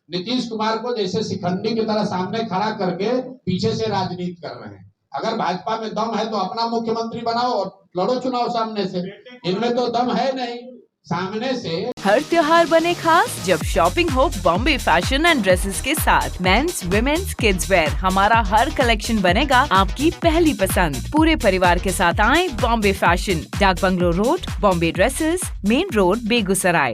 नीतीश कुमार को जैसे शिखंडी की तरह सामने खड़ा करके पीछे से राजनीति कर रहे हैं। अगर भाजपा में दम है तो अपना मुख्यमंत्री बनाओ और लड़ो चुनाव सामने से। इनमें तो दम है नहीं सामने से। हर त्योहार बने खास जब शॉपिंग हो बॉम्बे फैशन एंड ड्रेसेस के साथ। मेंस, विमेन्स, किड्स वेयर, हमारा हर कलेक्शन बनेगा आपकी पहली पसंद। पूरे परिवार के साथ आए बॉम्बे फैशन, डाक bungalow road, Bombay dresses, main road, Begusarai.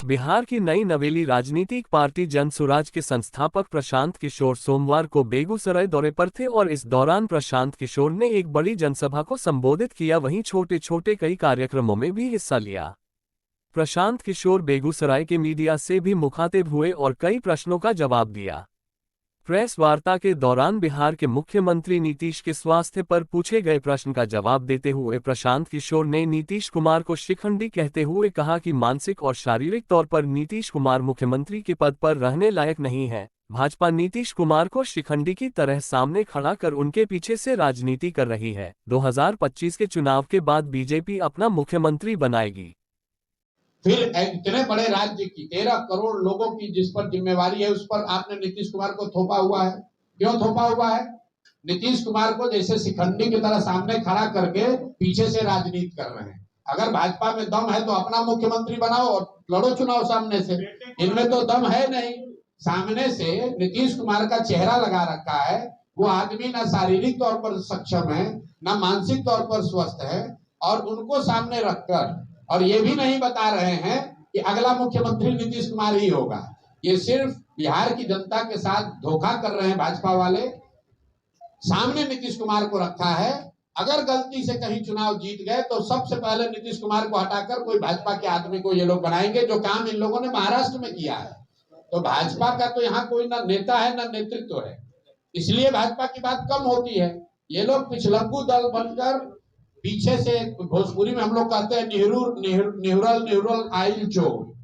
Bihar की नई नवेली राजनीतिक पार्टी जनसुराज के संस्थापक प्रशांत किशोर सोमवार को बेगूसराय दौरे पर थे और इस दौरान प्रशांत किशोर ने एक बड़ी जनसभा को संबोधित किया, वहीं छोटे छोटे कई कार्यक्रमों में भी हिस्सा लिया। प्रशांत किशोर बेगूसराय के मीडिया से भी मुखातिब हुए और कई प्रश्नों का जवाब दिया। प्रेस वार्ता के दौरान बिहार के मुख्यमंत्री नीतीश के स्वास्थ्य पर पूछे गए प्रश्न का जवाब देते हुए प्रशांत किशोर ने नीतीश कुमार को शिखंडी कहते हुए कहा कि मानसिक और शारीरिक तौर पर नीतीश कुमार मुख्यमंत्री के पद पर रहने लायक नहीं है। भाजपा नीतीश कुमार को शिखंडी की तरह सामने खड़ा कर उनके पीछे से राजनीति कर रही है। 2025 के चुनाव के बाद बीजेपी अपना मुख्यमंत्री बनाएगी। फिर इतने बड़े राज्य की 13 करोड़ लोगों की जिस पर जिम्मेवारी है उस पर आपने नीतीश कुमार को थोपा हुआ है। क्यों थोपा हुआ है? नीतीश कुमार को जैसे शिखंडी की तरह सामने खड़ा करके पीछे से राजनीति कर रहे हैं। अगर भाजपा में दम है तो अपना मुख्यमंत्री बनाओ और लड़ो चुनाव सामने से। इनमें तो दम है नहीं सामने से। नीतीश कुमार का चेहरा लगा रखा है। वो आदमी ना शारीरिक तौर पर सक्षम है ना मानसिक तौर पर स्वस्थ है, और उनको सामने रखकर और ये भी नहीं बता रहे हैं कि अगला मुख्यमंत्री नीतीश कुमार ही होगा। ये सिर्फ बिहार की जनता के साथ धोखा कर रहे हैं भाजपा वाले। सामने नीतीश कुमार को रखा है। अगर गलती से कहीं चुनाव जीत गए तो सबसे पहले नीतीश कुमार को हटाकर कोई भाजपा के आदमी को ये लोग बनाएंगे, जो काम इन लोगों ने महाराष्ट्र में किया है। तो भाजपा का तो यहाँ कोई ना नेता है ना नेतृत्व है, इसलिए भाजपा की बात कम होती है। ये लोग पिछलग्गू दल बनकर पीछे से, भोजपुरी में हम लोग कहते हैं निहुरल आइल चोर।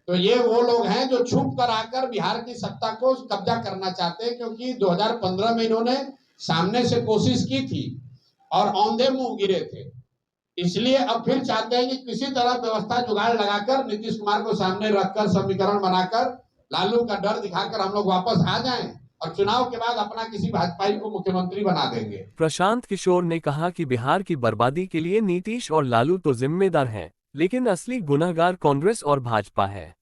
तो ये वो लोग हैं जो छुप कर आकर बिहार की सत्ता को कब्जा करना चाहते हैं, क्योंकि 2015 में इन्होंने सामने से कोशिश की थी और औंधे मुंह गिरे थे। इसलिए अब फिर चाहते हैं कि किसी तरह व्यवस्था जुगाड़ लगाकर नीतीश कुमार को सामने रखकर समीकरण बनाकर लालू का डर दिखाकर हम लोग वापस आ जाएं और चुनाव के बाद अपना किसी भाजपाई को मुख्यमंत्री बना देंगे। प्रशांत किशोर ने कहा कि बिहार की बर्बादी के लिए नीतीश और लालू तो जिम्मेदार हैं, लेकिन असली गुनहगार कांग्रेस और भाजपा है।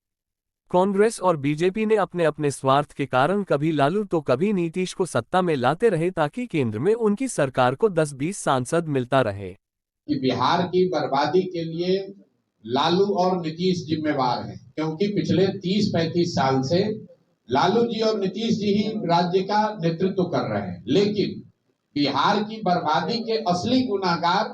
कांग्रेस और बीजेपी ने अपने अपने स्वार्थ के कारण कभी लालू तो कभी नीतीश को सत्ता में लाते रहे, ताकि केंद्र में उनकी सरकार को 10-20 सांसद मिलता रहे। कि बिहार की बर्बादी के लिए लालू और नीतीश जिम्मेवार हैं, क्योंकि पिछले 30-35 साल से लालू जी और नीतीश जी ही राज्य का नेतृत्व कर रहे हैं। लेकिन बिहार की बर्बादी के असली गुनाहगार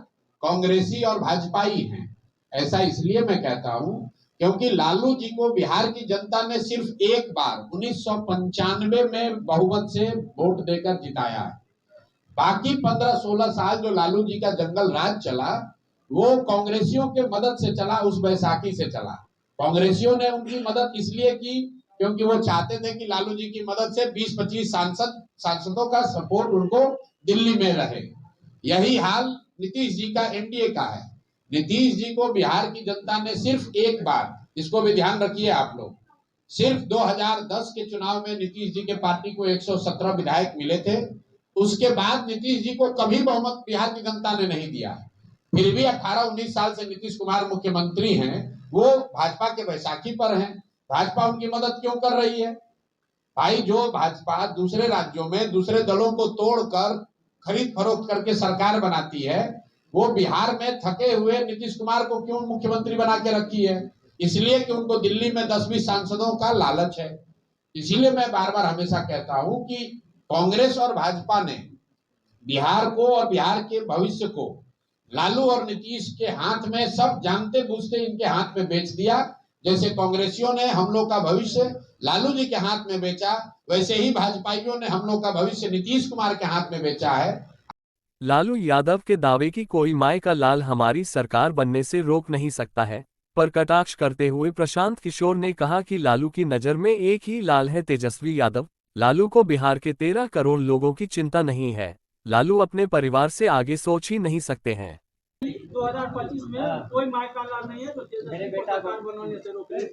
कांग्रेसी और भाजपाई हैं। ऐसा इसलिए मैं कहता हूं क्योंकि लालू जी को बिहार की जनता ने सिर्फ एक बार 1995 में बहुमत से वोट देकर जिताया है। बाकी 15-16 साल जो लालू जी का जंगल राज चला वो कांग्रेसियों के मदद से चला, उस बैसाखी से चला। कांग्रेसियों ने उनकी मदद इसलिए की क्योंकि वो चाहते थे कि लालू जी की मदद से 20-25 सांसदों का सपोर्ट उनको दिल्ली में रहे। यही हाल नीतीश जी का एनडीए का है। नीतीश जी को बिहार की जनता ने सिर्फ एक बार, इसको भी ध्यान रखिए आप लोग, सिर्फ 2010 के चुनाव में नीतीश जी के पार्टी को 117 विधायक मिले थे। उसके बाद नीतीश जी को कभी बहुमत बिहार की जनता ने नहीं दिया। फिर भी 18-19 साल से नीतीश कुमार मुख्यमंत्री हैं। वो भाजपा के बैसाखी पर हैं। भाजपा उनकी मदद क्यों कर रही है? भाई, जो भाजपा दूसरे राज्यों में दूसरे दलों को तोड़कर खरीद फरोख्त करके सरकार बनाती है, वो बिहार में थके हुए नीतीश कुमार को क्यों मुख्यमंत्री बना के रखी है? इसलिए कि उनको दिल्ली में 10-20 सांसदों का लालच है। इसीलिए मैं बार बार हमेशा कहता हूं कि कांग्रेस और भाजपा ने बिहार को और बिहार के भविष्य को लालू और नीतीश के हाथ में, सब जानते बूझते इनके हाथ में बेच दिया। जैसे कांग्रेसियों ने हम लोग का भविष्य लालू जी के हाथ में बेचा, वैसे ही भाजपाइयों ने हम लोग का भविष्य नीतीश कुमार के हाथ में बेचा है। लालू यादव के दावे की कोई माय का लाल हमारी सरकार बनने से रोक नहीं सकता है पर कटाक्ष करते हुए प्रशांत किशोर ने कहा कि लालू की नज़र में एक ही लाल है, तेजस्वी यादव। लालू को बिहार के 13 करोड़ लोगों की चिंता नहीं है। लालू अपने परिवार से आगे सोच ही नहीं सकते हैं। 2025 में कोई माई का लाल नहीं है, तो मेरे बेटा को बनवाने से रोक रहे।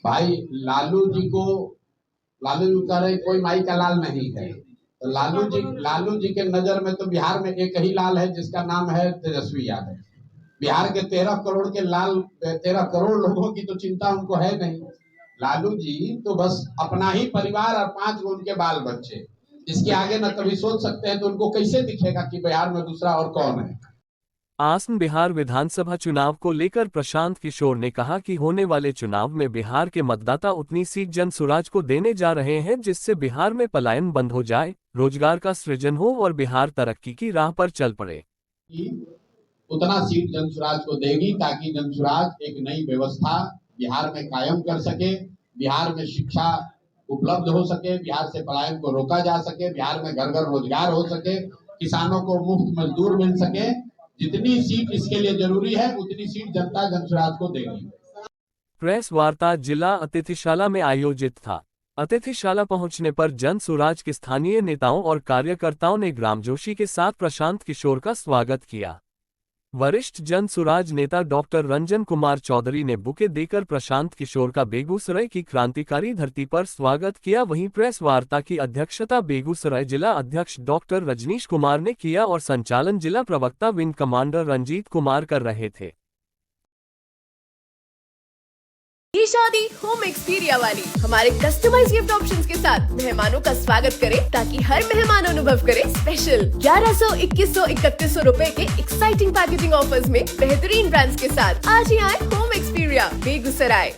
भाई लालू जी कह रहे कोई माई का लाल नहीं है, तो लालू जी के नजर में तो बिहार में एक ही लाल है जिसका नाम है तेजस्वी यादव। बिहार के 13 करोड़ लोगों की तो चिंता उनको है नहीं। लालू जी तो बस अपना ही परिवार और 5 उनके बाल बच्चे, इसके आगे न कभी सोच सकते हैं। तो उनको कैसे दिखेगा कि बिहार में दूसरा और कौन है। आसन बिहार विधानसभा चुनाव को लेकर प्रशांत किशोर ने कहा कि होने वाले चुनाव में बिहार के मतदाता उतनी सीट जनसुराज को देने जा रहे हैं जिससे बिहार में पलायन बंद हो जाए, रोजगार का सृजन हो और बिहार तरक्की की राह पर चल पड़े। उतना सीट जनसुराज को देगी ताकि जनसुराज एक नई व्यवस्था बिहार में कायम कर सके, बिहार में शिक्षा उपलब्ध हो सके, बिहार से पलायन को रोका जा सके, बिहार में घर घर रोजगार हो सके, किसानों को मुफ्त मजदूर मिल सके। जितनी सीट इसके लिए जरूरी है उतनी सीट जनता जनसुराज को देगी। प्रेस वार्ता जिला अतिथिशाला में आयोजित था। अतिथिशाला पहुंचने पर जनसुराज के स्थानीय नेताओं और कार्यकर्ताओं ने ग्रामजोशी के साथ प्रशांत किशोर का स्वागत किया। वरिष्ठ जनसुराज नेता डॉक्टर रंजन कुमार चौधरी ने बुके देकर प्रशांत किशोर का बेगूसराय की क्रांतिकारी धरती पर स्वागत किया। वहीं प्रेस वार्ता की अध्यक्षता बेगूसराय जिला अध्यक्ष डॉक्टर रजनीश कुमार ने किया और संचालन जिला प्रवक्ता विंग कमांडर रंजीत कुमार कर रहे थे। ये शादी होम एक्सपीरिया वाली हमारे कस्टमाइज गिफ्ट ऑप्शंस के साथ मेहमानों का स्वागत करें ताकि हर मेहमान अनुभव करे स्पेशल। 1100, 2100, 3100 रुपए के एक्साइटिंग पैकेजिंग ऑफर्स में बेहतरीन ब्रांड्स के साथ आज ही आए होम एक्सपीरिया बेगूसराय।